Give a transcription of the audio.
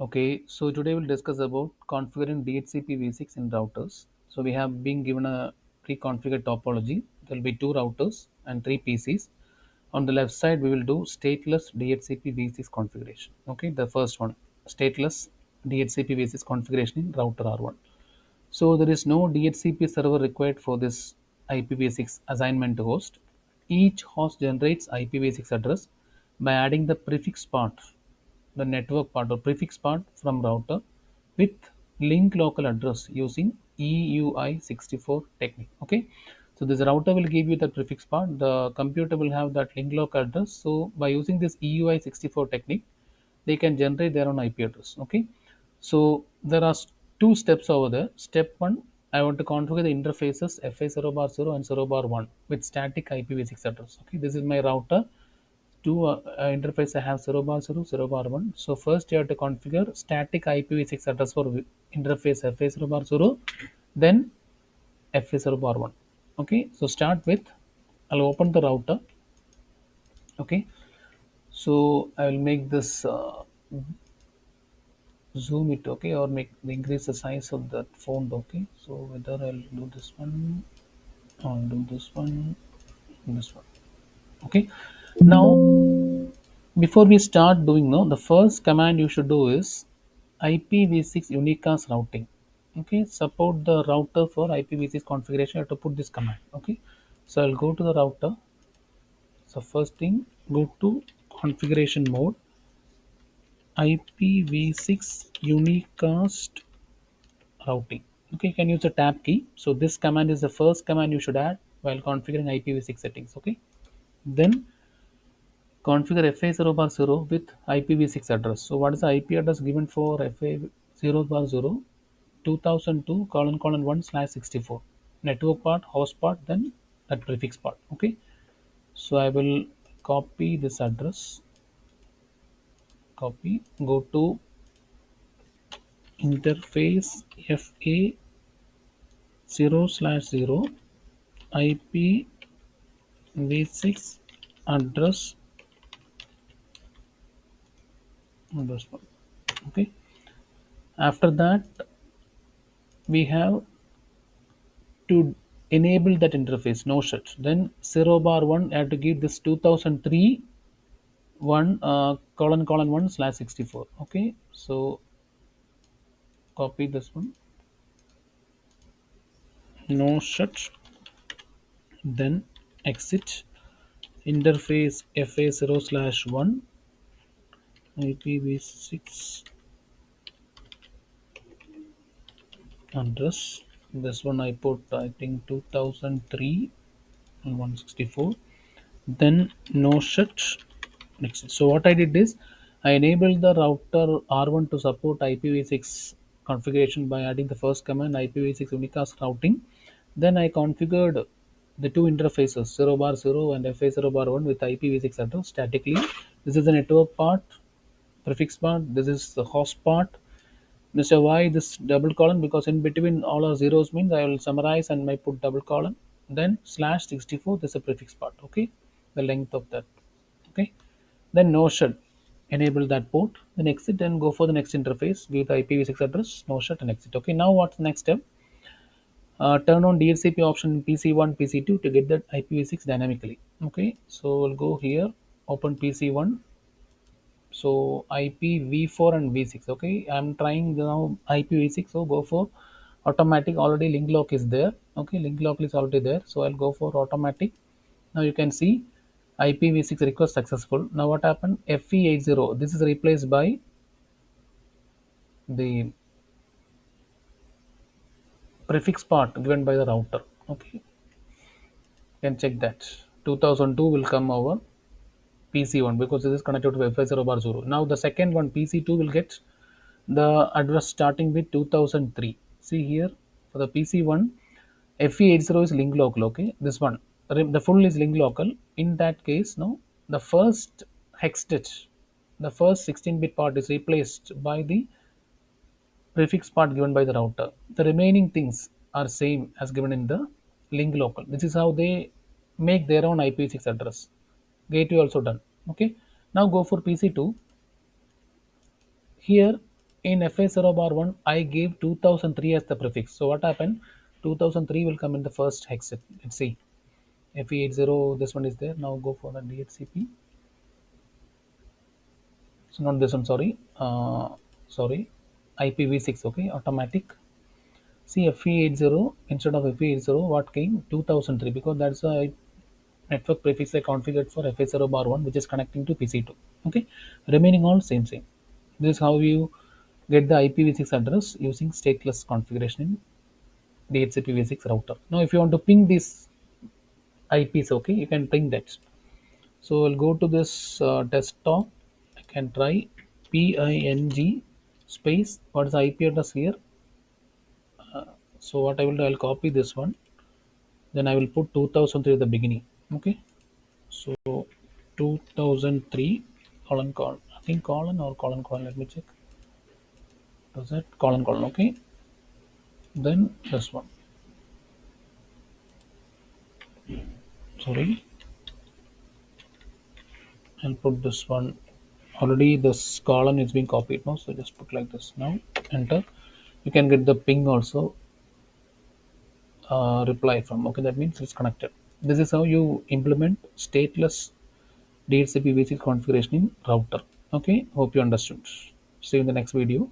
Okay, so today we'll discuss about configuring DHCPv6 in routers. So we have been given a pre-configured topology. There will be two routers and three PCs. On the left side, we will do stateless DHCPv6 configuration. Okay, the first one, stateless DHCPv6 configuration in router R1. So there is no DHCP server required for this IPv6 assignment host. Each host generates IPv6 address by adding the prefix part, the network part or prefix part from router with link local address using EUI64 technique. Okay, so this router will give you the prefix part. The computer will have that link local address. So by using this EUI64 technique, they can generate their own IP address. Okay, so there are two steps over there. Step one, I want to configure the interfaces FA0 bar 0 and 0 bar 1 with static IPv6 address. Okay, this is my router. Two interface I have 0 bar 0, 0 bar 1. So first you have to configure static IPv6 address for interface FA0 bar 0, then FA0 bar 1. Okay, so start with, I'll open the router. Okay, so I will make this zoom it, okay, or make increase the size of that font. Okay, so whether I'll do this one, I'll do this one, this one. Okay, now before we start doing, no, the first command you should do is IPv6 unicast routing. Okay, support the router for IPv6 configuration. You have to put this command. Okay, so I'll go to the router. So first thing, go to configuration mode, IPv6 unicast routing. Okay, you can use the tab key. So this command is the first command you should add while configuring IPv6 settings. Okay, then configure FA0 bar 0 with IPv6 address. So what is the IP address given for FA0 bar 0? 2002 colon colon 1 slash 64. Network part, host part, then that prefix part. Okay, so I will copy this address. Copy, go to interface FA0 slash 0 IPv6 address one. Okay, after that we have to enable that interface, no shit. Then 0 bar 1, I have to give this 2003 1 colon colon 1 slash 64. Okay, so copy this one, no shit. Then exit interface FA0 slash 1 IPv6 address. This one I put, I think, 2003 and 164. Then no shit. Next. So what I did is I enabled the router R1 to support IPv6 configuration by adding the first command IPv6 unicast routing. Then I configured the two interfaces 0 bar 0 and FA0 bar 1 with IPv6 address statically. This is the network part, prefix part. This is the host part. Mr. Why this double colon? Because in between all our zeros means I will summarize and I put double colon. Then slash 64. This is a prefix part. Okay, the length of that. Okay, then no shut, enable that port, then exit and go for the next interface, give the IPv6 address, no shut and exit. Okay, now what's the next step? Turn on DHCP option in PC1, PC2 to get that IPv6 dynamically. Okay, so we'll go here, open PC1. So IPv4 and v6. Okay, I'm trying now IPv6, so go for automatic. Already link lock is there. Okay, link lock is already there, so I'll go for automatic. Now you can see IPv6 request successful. Now what happened? FE80. This is replaced by the prefix part given by the router. Okay, you can check that. 2002 will come over PC1 because this is connected to FI0 bar 0. Now the second one PC2 will get the address starting with 2003. See here for the PC1 FE80 is link local. Okay, this one the full is link local. In that case, no, the first hex stitch, the first 16-bit part is replaced by the prefix part given by the router. The remaining things are same as given in the link local. This is how they make their own IPv6 address. Gateway also done. Okay, now go for PC2. Here In FA0 bar 1, I gave 2003 as the prefix. So what happened? 2003 will come in the first hex. Let's see. FE80, this one is there. Now go for the DHCP. So not this one, sorry. Sorry. IPv6, okay, automatic. See FE80 instead of FE80, what came? 2003 because that's a network prefix I configured for FA0 bar 1 which is connecting to PC2. Okay, remaining all same. This is how you get the IPv6 address using stateless configuration in DHCPv6 router. Now if you want to ping these IPs, okay, you can ping that. So I'll go to this desktop. I can try ping space. What is the IP address here? So what I will do, I'll copy this one. Then I will put 2003 at the beginning. Okay. So 2003 colon. I think colon or colon. Let me check. Does that colon? Okay. Then this one. Sorry. I'll put this one. Already this column is being copied now. So just put like this. Now enter. You can get the ping also reply from. Okay, that means it's connected. This is how you implement stateless DHCP v6 configuration in router. Okay, hope you understood. See you in the next video.